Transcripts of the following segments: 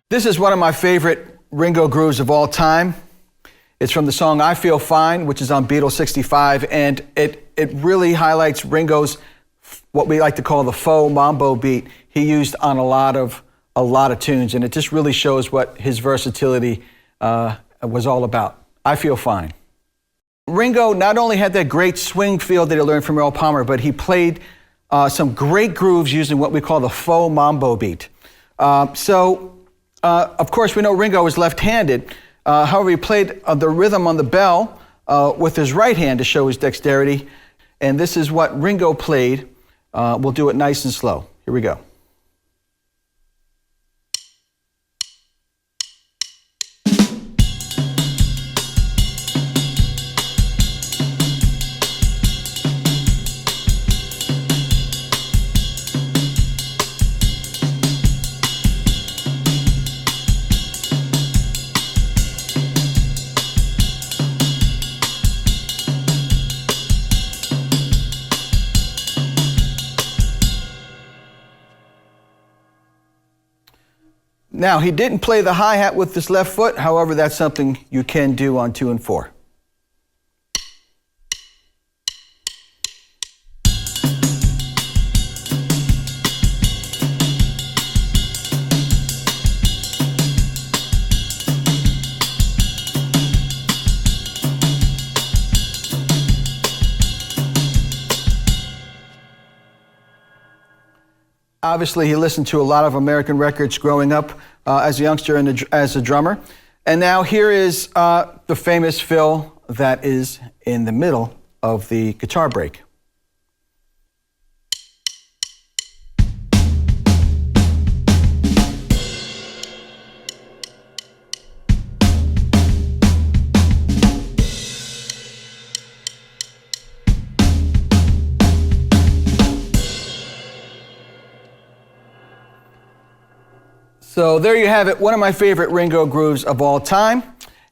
This is one of my favorite Ringo grooves of all time. It's from the song I Feel Fine, which is on Beatles 65, and it really highlights Ringo's, what we like to call the faux mambo beat he used on a lot of tunes, and it just really shows what his versatility was all about. I Feel Fine. Ringo not only had that great swing feel that he learned from Earl Palmer, but he played some great grooves using what we call the faux mambo beat. Of course, we know Ringo is left-handed. However, he played the rhythm on the bell with his right hand to show his dexterity. And this is what Ringo played. We'll do it nice and slow. Here we go. Now, he didn't play the hi-hat with his left foot. However, that's something you can do on 2 and 4. Obviously, he listened to a lot of American records growing up as a youngster and as a drummer. And now here is the famous fill that is in the middle of the guitar break. So there you have it, one of my favorite Ringo grooves of all time.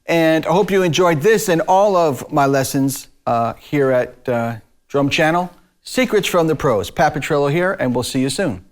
And I hope you enjoyed this and all of my lessons here at Drum Channel. Secrets from the Pros. Pat Petrillo here, and we'll see you soon.